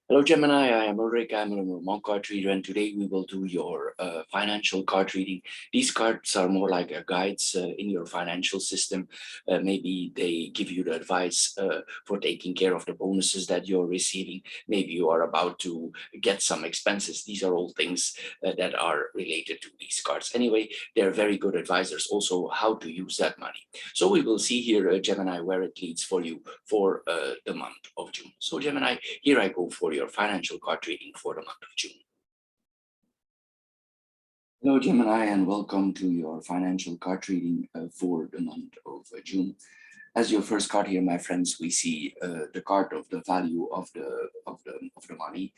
Hello, Gemini. I am Ulrich. I'm a Vermont card reader, and today we will do your financial card reading. These cards are more like guides in your financial system. Maybe they give you the advice for taking care of the bonuses that you're receiving. Maybe you are about to get some expenses. These are all things that are related to these cards. Anyway, they're very good advisors also how to use that money. So we will see here, Gemini, where it leads for you for the month of June. So Gemini, here I go for your financial card reading for the month of June. Hello, Gemini, and welcome to your financial card reading for the month of June. As your first card here, my friends, we see the card of the value of the money.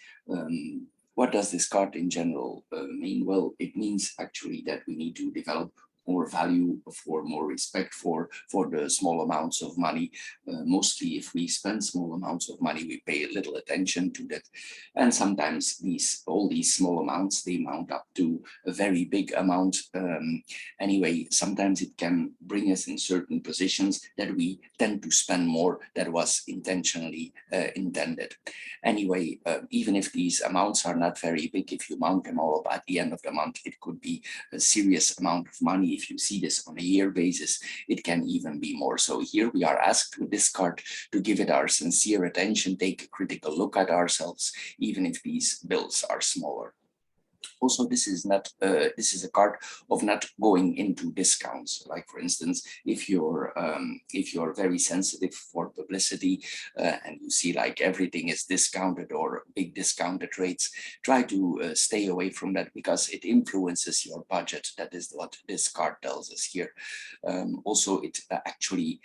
What does this card in general mean? Well, it means actually that we need to develop more value, for more respect for the small amounts of money. Mostly if we spend small amounts of money, we pay little attention to that. And sometimes all these small amounts, they mount up to a very big amount. Anyway, sometimes it can bring us in certain positions that we tend to spend more than was intentionally intended. Anyway, even if these amounts are not very big, if you mount them all up at the end of the month, it could be a serious amount of money. If you see this on a year basis, it can even be more. So here we are asked with this card to give it our sincere attention, take a critical look at ourselves, even if these bills are smaller. Also, this is a card of not going into discounts. Like for instance, if you're very sensitive for publicity and you see like everything is discounted or big discounted rates, try to stay away from that because it influences your budget. That is what this card tells us here. Also, it actually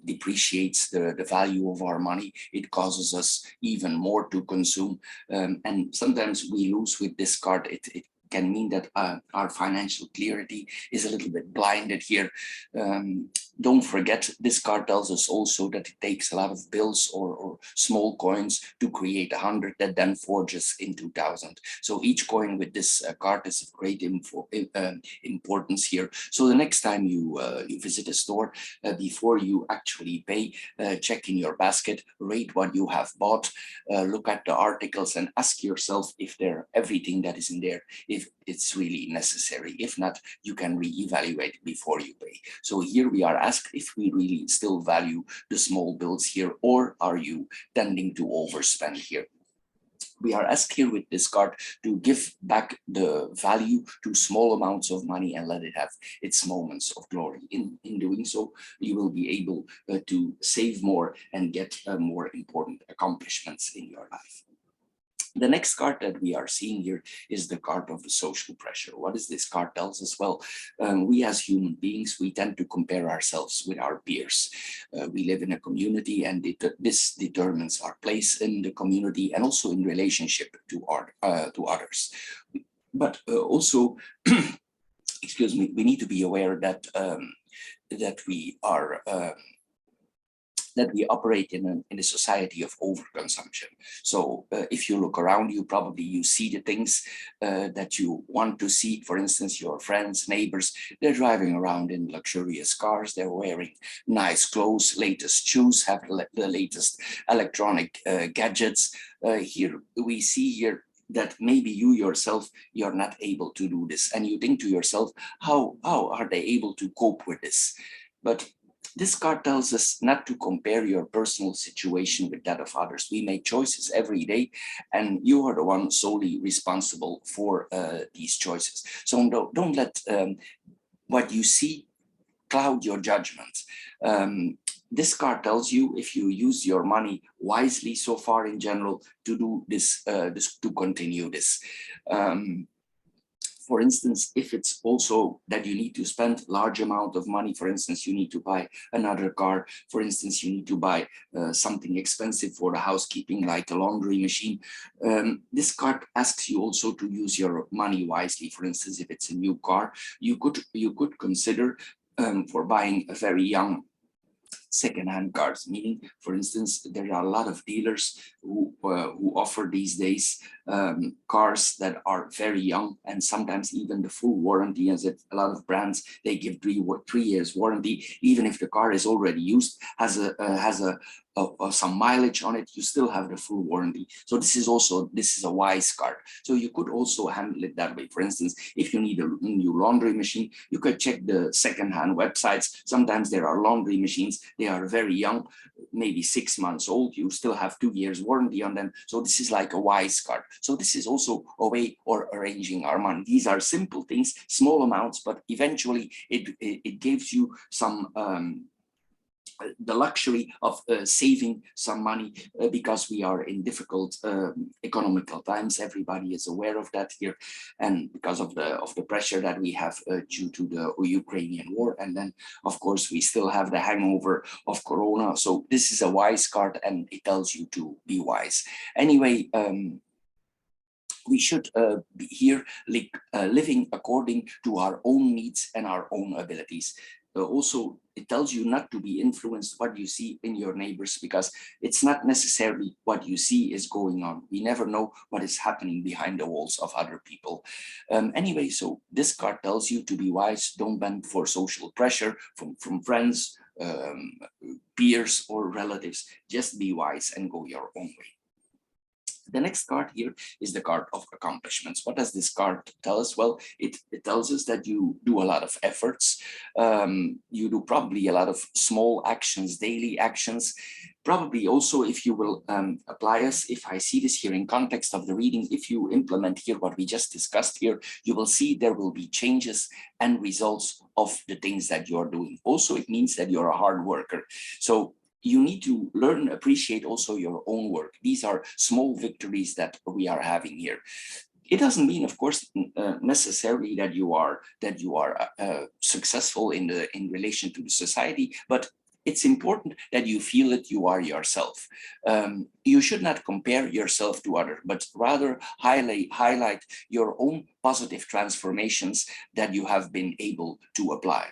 depreciates the value of our money. It causes us even more to consume, and sometimes we lose with this card. It can mean that our financial clarity is a little bit blinded here. Don't forget, this card tells us also that it takes a lot of bills or small coins to create 100 that then forges into 1,000. So each coin with this card is of great importance here. So the next time you visit a store, before you actually pay, check in your basket, rate what you have bought, look at the articles and ask yourself if everything that is in there, if it's really necessary. If not, you can reevaluate before you pay. So here we are asked if we really still value the small bills here, or are you tending to overspend here? We are asked here with this card to give back the value to small amounts of money and let it have its moments of glory. In doing so, you will be able to save more and get more important accomplishments in your life. The next card that we are seeing here is the card of the social pressure. What does this card tells us? Well, we as human beings, we tend to compare ourselves with our peers. We live in a community, and this determines our place in the community and also in relationship to others. But also, excuse me, we need to be aware that we operate in a society of overconsumption. So if you look around you, probably you see the things that you want to see. For instance, your friends, neighbors, they're driving around in luxurious cars, they're wearing nice clothes, latest shoes, have the latest electronic gadgets. Here we see here that maybe you yourself, you're not able to do this. And you think to yourself, how are they able to cope with this? But this card tells us not to compare your personal situation with that of others. We make choices every day, and you are the one solely responsible for these choices. So don't let what you see cloud your judgment. This card tells you if you use your money wisely so far in general to do this, to continue this. For instance, if it's also that you need to spend large amount of money, for instance, you need to buy another car, for instance, you need to buy something expensive for the housekeeping, like a laundry machine. This card asks you also to use your money wisely. For instance, if it's a new car, you could consider for buying a very young second-hand cars, meaning, for instance, there are a lot of dealers who offer these days cars that are very young, and sometimes even the full warranty, as if a lot of brands, they give 3 years warranty, even if the car is already used, has a some mileage on it, you still have the full warranty. So this is a wise card. So you could also handle it that way. For instance, if you need a new laundry machine, you could check the second-hand websites. Sometimes there are laundry machines, they are very young, maybe 6 months old, you still have 2 years warranty on them. So this is like a wise card. So this is also a way of arranging our money. These are simple things, small amounts, but eventually it gives you some the luxury of saving some money because we are in difficult economical times. Everybody is aware of that here, and because of the pressure that we have due to the Ukrainian war, and then of course we still have the hangover of Corona. So this is a wise card, and it tells you to be wise. Anyway, we should be here living according to our own needs and our own abilities. Also, it tells you not to be influenced what you see in your neighbors, because it's not necessarily what you see is going on. We never know what is happening behind the walls of other people. Anyway, so this card tells you to be wise. Don't bend for social pressure from friends, peers, or relatives. Just be wise and go your own way. The next card here is the card of accomplishments. What does this card tell us? Well, it tells us that you do a lot of efforts. You do probably a lot of small actions, daily actions. Probably also, if you will apply us, if I see this here in context of the reading, if you implement here what we just discussed here, you will see there will be changes and results of the things that you're doing. Also, it means that you're a hard worker. So you need to learn, appreciate also your own work. These are small victories that we are having here. It doesn't mean, of course, necessarily that you are successful in relation to the society, but it's important that you feel that you are yourself. You should not compare yourself to others, but rather highlight your own positive transformations that you have been able to apply.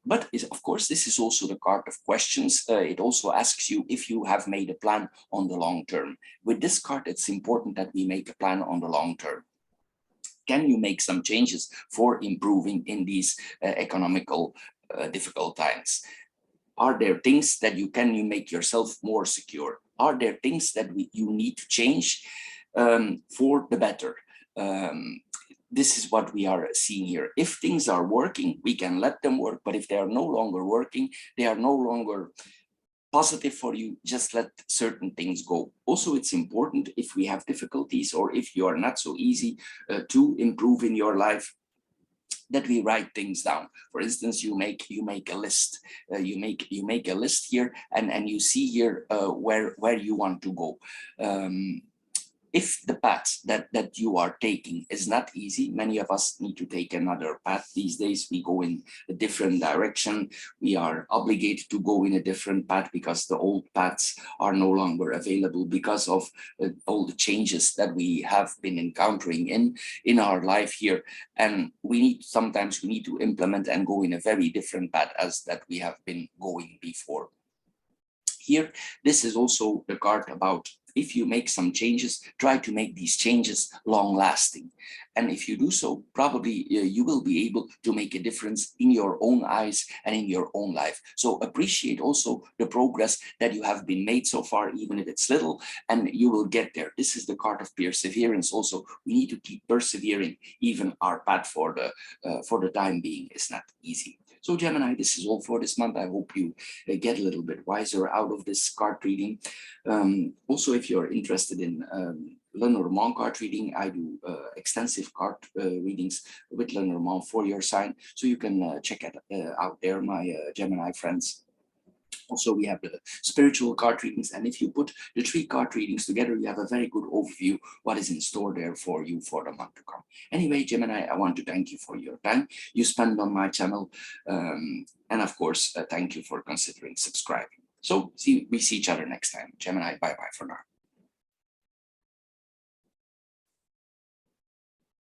But of course, this is also the card of questions. It also asks you if you have made a plan on the long term. With this card, it's important that we make a plan on the long term. Can you make some changes for improving in these economical difficult times? Are there things that you make yourself more secure? Are there things that you need to change for the better? This is what we are seeing here. If things are working, we can let them work, but if they are no longer working, they are no longer positive for you, just let certain things go. Also, it's important if we have difficulties or if you are not so easy to improve in your life, that we write things down. For instance, you make a list. You make a list here, and you see here where you want to go. If the path that you are taking is not easy, many of us need to take another path these days. We go in a different direction. We are obligated to go in a different path because the old paths are no longer available because of all the changes that we have been encountering in our life here. And sometimes we need to implement and go in a very different path as that we have been going before. Here, this is also the card about if you make some changes, try to make these changes long lasting. And if you do so, probably you will be able to make a difference in your own eyes and in your own life. So appreciate also the progress that you have been made so far, even if it's little, and you will get there. This is the card of perseverance. Also, we need to keep persevering. Even our path for the time being is not easy. So Gemini, this is all for this month. I hope you get a little bit wiser out of this card reading. Also, if you're interested in Lenormand card reading, I do extensive card readings with Lenormand for your sign. So you can check it out there, my Gemini friends. Also, we have the spiritual card readings, and if you put the 3 card readings together, you have a very good overview what is in store there for you for the month to come. Anyway, Gemini, I want to thank you for your time you spend on my channel, and of course, thank you for considering subscribing. So we see each other next time. Gemini, bye-bye for now.